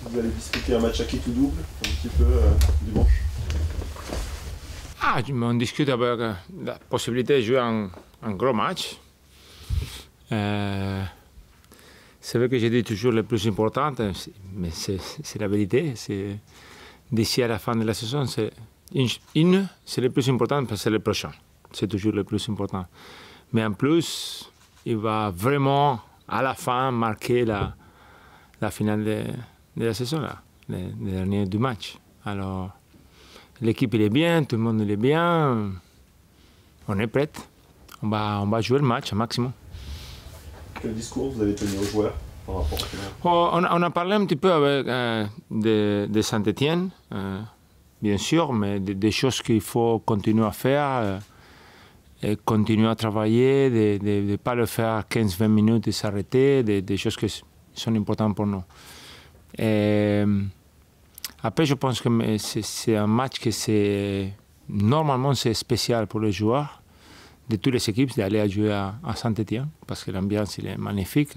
Vous allez disputer un match à quitte ou double, un petit peu dimanche. On discute avec la possibilité de jouer un gros match. C'est vrai que j'ai dit toujours le plus important, mais c'est la vérité. D'ici à la fin de la saison, c'est le plus important parce que c'est le prochain. C'est toujours le plus important. Mais en plus, il va vraiment, à la fin, marquer la finale de la saison, là, le dernier du match. Alors, l'équipe il est bien, tout le monde il est bien. On est prêt. On va jouer le match au maximum. Quel discours vous avez tenu aux joueurs par rapport à on a parlé un petit peu avec de Saint-Étienne, bien sûr, mais des choses qu'il faut continuer à faire, et continuer à travailler, de ne pas le faire 15-20 minutes et s'arrêter, des choses qui sont importantes pour nous. Et après, je pense que c'est un match que normalement c'est spécial pour les joueurs de toutes les équipes d'aller jouer à Saint-Étienne parce que l'ambiance est magnifique.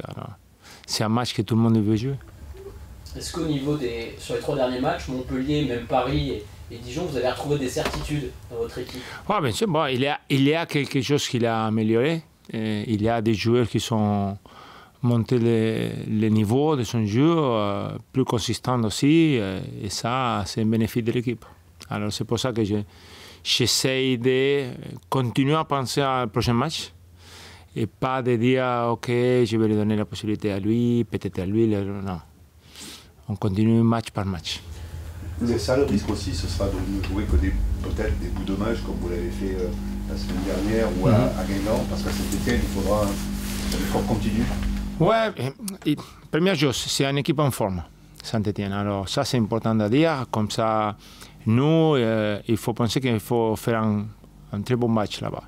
C'est un match que tout le monde veut jouer. Est-ce qu'au niveau sur les 3 derniers matchs, Montpellier, même Paris et Dijon, vous avez retrouvé des certitudes dans votre équipe? Oui, bien sûr. Bon, il y a quelque chose qui a amélioré. Il y a des joueurs qui sont montés le niveau de son jeu, plus consistant aussi, et ça, c'est un bénéfice de l'équipe. Alors c'est pour ça que j'essaye de continuer à penser au prochain match et pas de dire ok, je vais lui donner la possibilité à lui, peut-être à lui. Non. On continue match par match. C'est ça le risque aussi, ce sera de ne jouer que peut-être des bouts de match comme vous l'avez fait la semaine dernière ou à Guingamp, parce qu'à cet été, il faudra un effort continu. Ouais, première chose, c'est une équipe en forme, Saint-Étienne. Alors ça, c'est important à dire. Comme ça, nous, il faut penser qu'il faut faire un très bon match là-bas.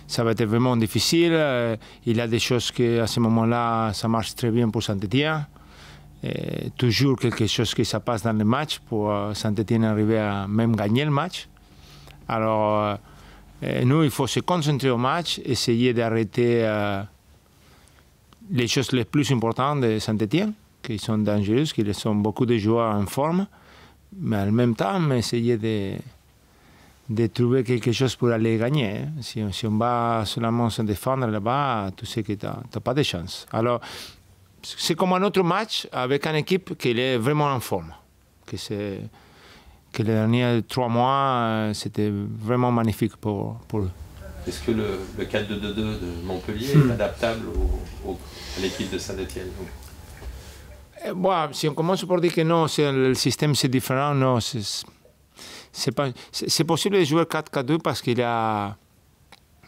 Ça va être vraiment difficile. Il y a des choses qui, à ce moment-là, ça marche très bien pour Saint-Étienne. Toujours quelque chose qui se passe dans le match pour Saint-Étienne arriver à même gagner le match. Alors, nous, il faut se concentrer au match, essayer d'arrêter les choses les plus importantes de Saint-Étienne, qui sont dangereuses, qui sont beaucoup de joueurs en forme, mais en même temps, essayer de trouver quelque chose pour aller gagner. Si on va seulement se défendre là-bas, tu sais que tu n'as pas de chance. Alors, c'est comme un autre match avec une équipe qui est vraiment en forme. Que les derniers 3 mois, c'était vraiment magnifique pour eux. Est-ce que le 4-2-2-2 de Montpellier est adaptable à l'équipe de Saint-Étienne? Bon, si on commence par dire que non, le système c'est différent, non, c'est possible de jouer 4-4-2 parce qu'il y a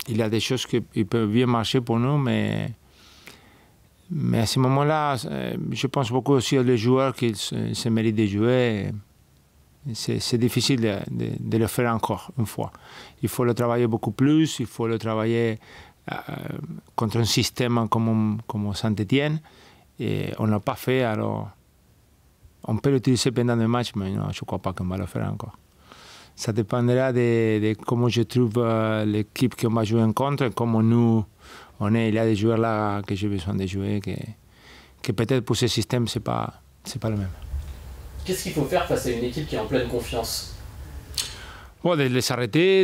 des choses qui peuvent bien marcher pour nous, mais à ce moment-là, je pense beaucoup aussi aux joueurs qui se méritent de jouer. C'est difficile de le faire encore une fois. Il faut le travailler beaucoup plus, il faut le travailler contre un système comme Saint-Étienne. Et on ne l'a pas fait, alors on peut l'utiliser pendant le match, mais non, je ne crois pas qu'on va le faire encore. Ça dépendra de comment je trouve l'équipe qu'on va jouer en contre, comment nous on est. Il y a des joueurs là que j'ai besoin de jouer, que peut-être pour ce système, ce n'est pas le même. Qu'est-ce qu'il faut faire face à une équipe qui est en pleine confiance? Bon, de les arrêter.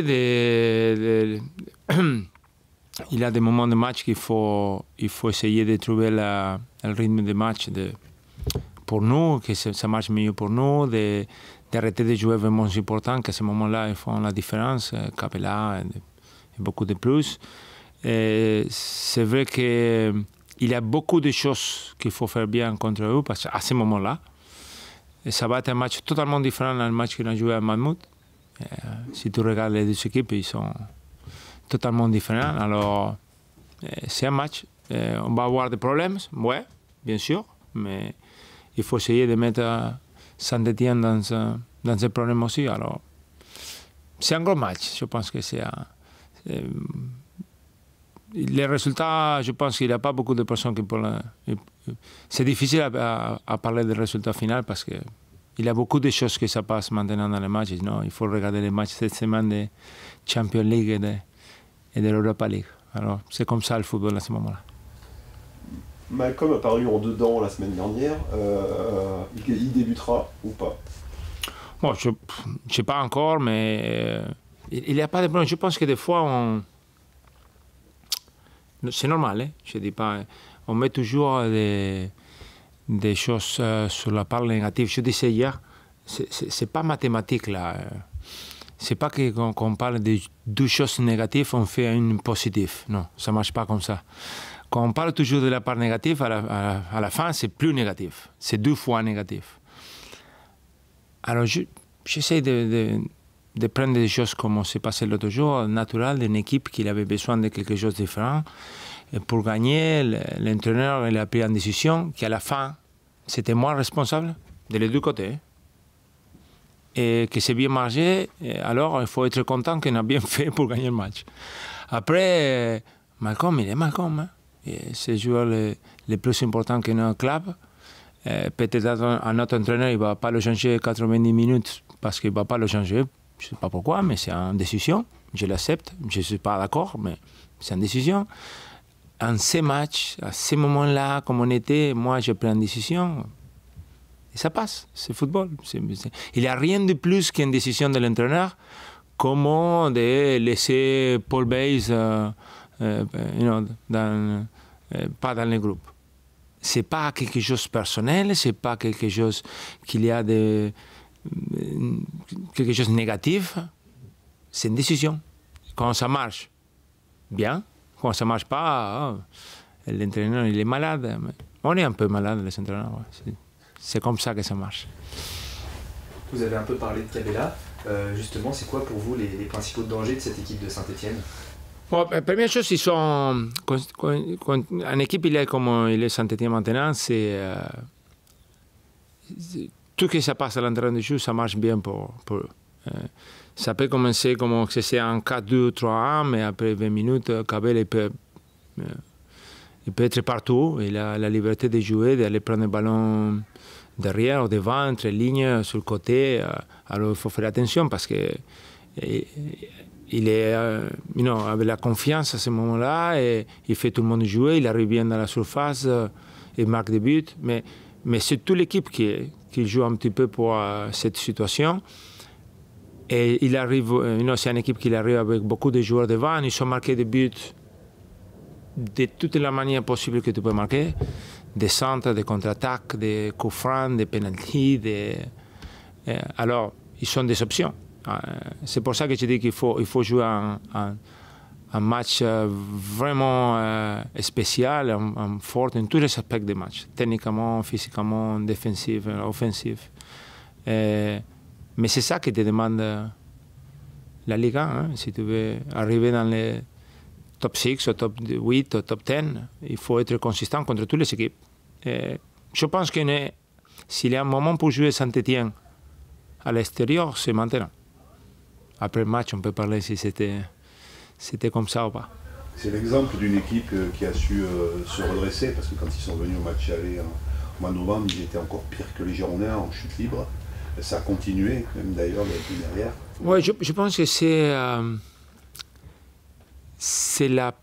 Il y a des moments de match qu'il faut essayer de trouver le rythme de match pour nous, que ça marche mieux pour nous, d'arrêter de jouer vraiment important, qu'à ce moment-là, ils font la différence, Capella et beaucoup de plus. C'est vrai qu'il y a beaucoup de choses qu'il faut faire bien contre eux, parce qu'à ce moment-là, ça va être un match totalement différent d'un match qu'on a joué à Monmouth. Si tu regardes les 2 équipes, ils sont totalement différents. Alors, c'est un match. On va avoir des problèmes, ouais, bien sûr, mais il faut essayer de mettre Saint-Étienne dans un problème aussi. Alors, c'est un gros match. Je pense que les résultats, je pense qu'il n'y a pas beaucoup de personnes qui peuvent... C'est difficile à parler des résultats finaux parce qu'il y a beaucoup de choses qui se passent maintenant dans les matchs. Non? Il faut regarder les matchs cette semaine de Champions League et de l'Europa League. Alors, c'est comme ça le football à ce moment-là. Malcolm a paru en dedans la semaine dernière. Il débutera ou pas? Bon, je ne sais pas encore, mais il n'y a pas de problème. Je pense que des fois, c'est normal, hein? Je dis pas. On met toujours des choses sur la part négative. Je disais hier, c'est pas mathématique là. C'est pas que quand on parle de deux choses négatives, on fait une positive. Non, ça marche pas comme ça. Quand on parle toujours de la part négative, à la fin, c'est plus négatif. C'est 2 fois négatif. Alors, j'essaie de prendre des choses comme s'est passé l'autre jour, naturel, d'une équipe qui avait besoin de quelque chose de différent. Et pour gagner, l'entraîneur il a pris une décision qui, à la fin, c'était moi responsable de les deux côtés. Et que c'est bien marché, alors il faut être content qu'on a bien fait pour gagner le match. Après, Malcolm, il est Malcolm. Hein? C'est le joueur le plus important que notre club. Peut-être un autre entraîneur, il ne va pas le changer 90 minutes parce qu'il ne va pas le changer. Je ne sais pas pourquoi, mais c'est une décision. Je l'accepte. Je ne suis pas d'accord, mais c'est une décision. En ces matchs, à ces moments-là, comme on était, moi, j'ai pris une décision. Et ça passe. C'est football. Il n'y a rien de plus qu'une décision de l'entraîneur, comme de laisser Paul Bays pas dans le groupe. C'est pas quelque chose de personnel, c'est pas quelque chose qu'il y a quelque chose de négatif. C'est une décision. Quand ça marche, bien. Quand ça marche pas, l'entraîneur il est malade. On est un peu malade les entraîneurs. Ouais. C'est comme ça que ça marche. Vous avez un peu parlé de Cabella. Justement, c'est quoi pour vous les principaux dangers de cette équipe de Saint-Etienne? Bon, la première chose, ils sont. Quand une équipe il est comme il est Saint-Etienne maintenant, c'est. Tout ce qui se passe à l'intérieur du jeu, ça marche bien pour eux. Ça peut commencer comme si c'est un 4-2, 3-1, mais après 20 minutes, Cabella il peut être partout. Il a la liberté de jouer, d'aller prendre le ballon derrière, ou devant, entre lignes, sur le côté. Alors il faut faire attention parce que. Il est avec la confiance à ce moment-là et il fait tout le monde jouer, il arrive bien dans la surface, il marque des buts. Mais c'est toute l'équipe qui joue un petit peu pour cette situation. Et il arrive, c'est une équipe qui arrive avec beaucoup de joueurs devant, ils ont marqué des buts de toutes les manières possibles que tu peux marquer, des centres, des contre-attaques, des coups francs, des pénaltys. Alors, ils sont des options. C'est pour ça que je dis qu'il faut jouer un match vraiment spécial, fort en tous les aspects du match, techniquement, physiquement, défensif, offensif. Mais c'est ça que te demande la Ligue 1. Hein. Si tu veux arriver dans les top 6, au top 8, au top 10, il faut être consistant contre toutes les équipes. Je pense que s'il y a un moment pour jouer Saint-Etienne à l'extérieur, c'est maintenant. Après le match, on peut parler si c'était comme ça ou pas. C'est l'exemple d'une équipe qui a su se redresser, parce que quand ils sont venus au match aller au mois de novembre, ils étaient encore pires que les Girondins en chute libre. Et ça a continué, même d'ailleurs, derrière. Oui, je pense que c'est la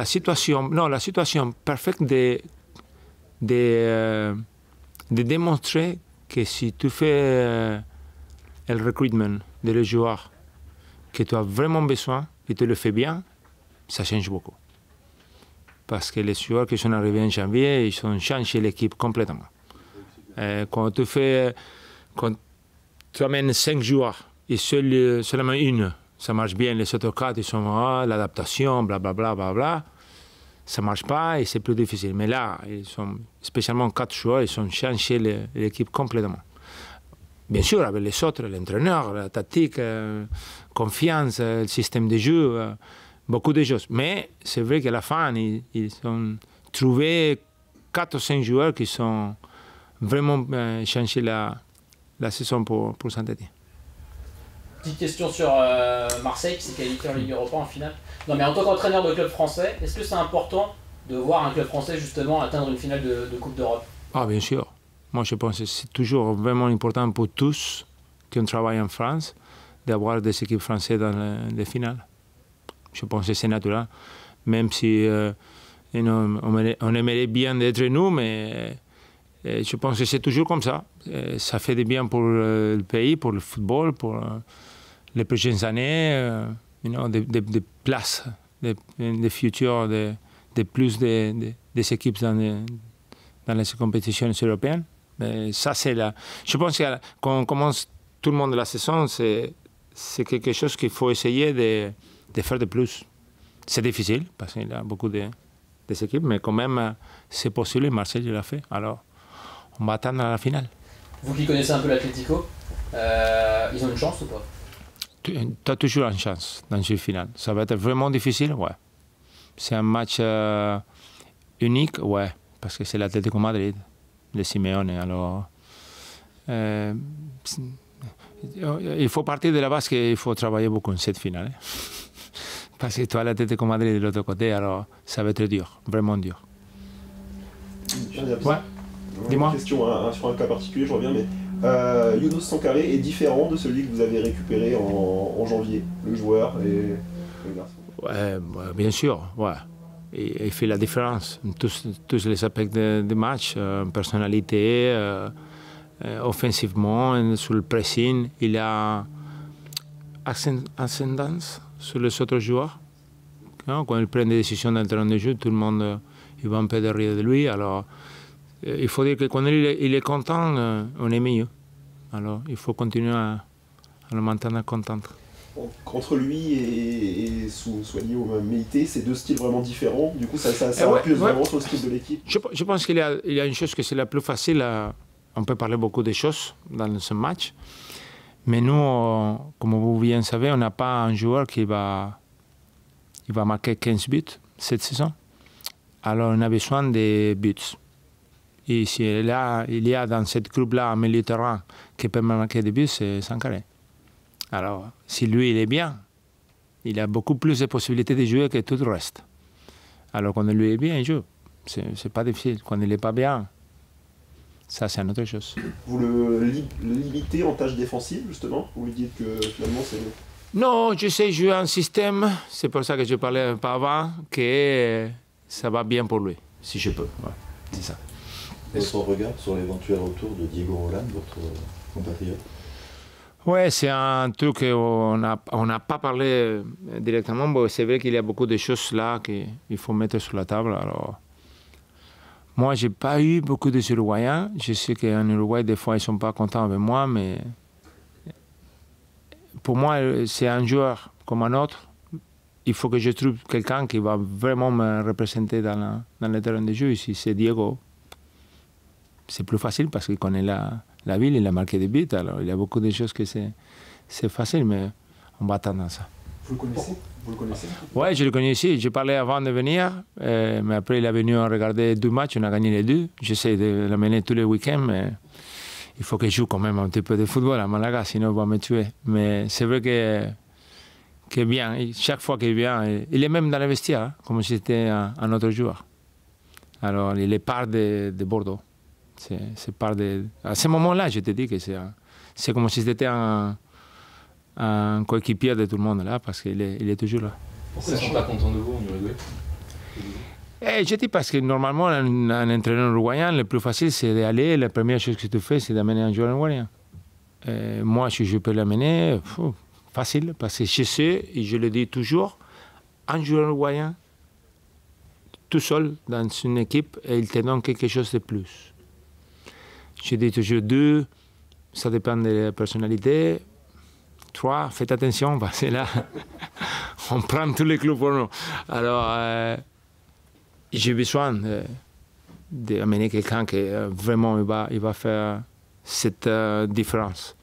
situation parfaite de démontrer que si tu fais le recrutement des joueurs que tu as vraiment besoin et tu le fais bien, ça change beaucoup. Parce que les joueurs qui sont arrivés en janvier, ils ont changé l'équipe complètement. Quand tu amènes 5 joueurs et seulement une, ça marche bien, les autres 4, ils sont l'adaptation, blablabla, bla, ça ne marche pas et c'est plus difficile. Mais là, spécialement 4 joueurs, ils ont changé l'équipe complètement. Bien sûr, avec les autres, l'entraîneur, la tactique, confiance, le système de jeu, beaucoup de choses. Mais c'est vrai qu'à la fin, ils ont trouvé 4 ou 5 joueurs qui ont vraiment changé la saison pour Saint-Etienne. Petite question sur Marseille qui s'est qualifié en Ligue Europa en finale. Non, mais en tant qu'entraîneur de club français, est-ce que c'est important de voir un club français justement atteindre une finale de Coupe d'Europe? Ah, bien sûr. Moi, je pense que c'est toujours vraiment important pour tous qui travaillent en France d'avoir des équipes françaises dans les finales. Je pense que c'est naturel. Même si On aimerait bien d'être nous, mais je pense que c'est toujours comme ça. Ça fait du bien pour le pays, pour le football, pour les prochaines années, des places, des futurs, de plus des équipes dans les compétitions européennes. Mais ça, c'est là. Je pense que quand on commence tout le monde la saison, c'est quelque chose qu'il faut essayer de faire de plus. C'est difficile, parce qu'il y a beaucoup des équipes, mais quand même, c'est possible, et Marseille l'a fait. Alors, on va attendre à la finale. Vous qui connaissez un peu l'Atlético, ils ont une chance ou pas? Tu as toujours une chance dans une finale. Ça va être vraiment difficile, ouais. C'est un match unique, ouais, parce que c'est l'Atlético Madrid, le Simeone. Alors, il faut partir de la base qu'il faut travailler beaucoup en cette finale. Parce que toi, l'Atlético Madrid de l'autre côté, alors ça va être dur, vraiment dur. Ouais. Dis-moi. Une question sur un cas particulier, je reviens, mais Younous Sankaré est différent de celui que vous avez récupéré en janvier, le joueur et le garçon. Ouais, bien sûr, ouais. Il fait la différence. Tous les aspects de match, personnalité, offensivement, sur le pressing, il a ascendance sur les autres joueurs. Quand il prend des décisions dans le terrain de jeu, tout le monde il va un peu derrière de lui. Alors, il faut dire que quand il est content, on est mieux. Alors, il faut continuer à le maintenir content. Entre lui et Soualier ou même Meïté, c'est deux styles vraiment différents. Du coup, ça ouais, impose vraiment sur le style de l'équipe. Je pense qu'il y a une chose que c'est la plus facile. On peut parler beaucoup de choses dans ce match. Mais nous, comme vous bien savez, on n'a pas un joueur qui va marquer 15 buts cette saison. Alors, on a besoin de buts. Et si il y a dans cette groupe-là un milieu de terrain qui peut marquer des buts, c'est Sankaré. Alors, si lui, il est bien, il a beaucoup plus de possibilités de jouer que tout le reste. Alors, quand lui est bien, il joue. C'est pas difficile. Quand il n'est pas bien, ça, c'est une autre chose. Vous le limitez en tâche défensive, justement? Vous lui dites que finalement, c'est... Non, je sais jouer un système, c'est pour ça que je parlais un peu avant, que ça va bien pour lui, si je peux. Ouais, c'est ça. Votre regard sur l'éventuel retour de Diego Roland, votre compatriote? Oui, c'est un truc qu'on n'a pas parlé directement. Bon, c'est vrai qu'il y a beaucoup de choses là qu'il faut mettre sur la table. Alors, moi, je n'ai pas eu beaucoup de Uruguayens. Je sais qu'en Uruguay, des fois, ils ne sont pas contents avec moi, mais pour moi, c'est un joueur comme un autre. Il faut que je trouve quelqu'un qui va vraiment me représenter dans le terrain de jeu. Si c'est Diego, c'est plus facile parce qu'il connaît la ville, il a marqué des buts. Alors, il y a beaucoup de choses que c'est facile, mais on va attendre ça. Vous le connaissez? Vous le connaissez? Oui, je le connais ici. Je parlais avant de venir, mais après, il est venu regarder 2 matchs. On a gagné les 2. J'essaie de l'amener tous les week-ends, mais il faut qu'il joue quand même un petit peu de football à Malaga, sinon il va me tuer. Mais c'est vrai que bien. Chaque fois qu'il vient, il est même dans le vestiaire, hein, comme si c'était un autre joueur. Alors, il est part de Bordeaux. C'est part de... À ce moment-là, je te dis que c'est comme si c'était un coéquipier de tout le monde là, parce qu'il est toujours là. Pourquoi ils ne sont pas contents de vous en Uruguay? Je dis parce que normalement, un entraîneur uruguayen, le plus facile, c'est d'aller. La première chose que tu fais, c'est d'amener un joueur uruguayen. Moi, si je peux l'amener, facile, parce que je sais, et je le dis toujours, un joueur uruguayen, tout seul, dans une équipe, il te donne quelque chose de plus. Je dis toujours 2, ça dépend de la personnalité. 3, faites attention, parce que là, on prend tous les clubs pour nous. Alors, j'ai besoin d'amener quelqu'un qui vraiment il va faire cette différence.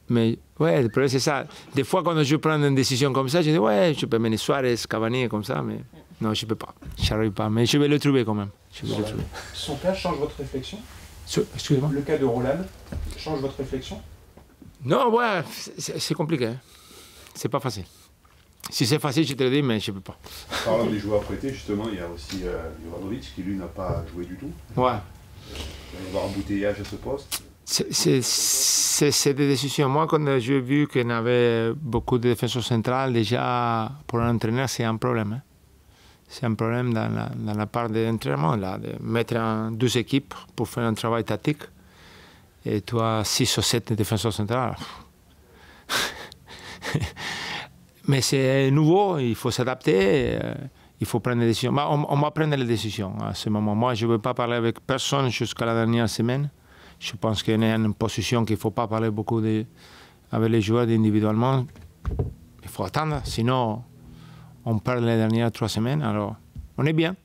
Mais ouais, le problème c'est ça. Des fois, quand je prends une décision comme ça, je dis ouais, je peux mener Suarez, Cavani comme ça, mais non, je ne peux pas. Je n'arrive pas, mais je vais le trouver quand même. Son cas change votre réflexion? Excusez-moi. Le cas de Roland change votre réflexion? Non, ouais, c'est compliqué. Hein. C'est pas facile. Si c'est facile, je te le dis, mais je ne peux pas. Parlant des joueurs prêtés, justement, il y a aussi Jovanovic qui, lui, n'a pas joué du tout. Ouais. Il va y avoir embouteillage à ce poste. C'est des décisions. Moi, quand j'ai vu qu'on avait beaucoup de défenseurs centrales, déjà, pour un entraîneur, c'est un problème. Hein. c'est un problème dans la part de l'entraînement, là, de mettre en 2 équipes pour faire un travail tactique. Et toi, 6 ou 7 défenseurs centrales. Mais c'est nouveau, il faut s'adapter, il faut prendre des décisions. On va prendre les décisions à ce moment. Moi, je ne veux pas parler avec personne jusqu'à la dernière semaine. Je pense qu'on est en une position qu'il ne faut pas parler beaucoup avec les joueurs individuellement. Il faut attendre, sinon on perd les dernières 3 semaines. Alors, on est bien.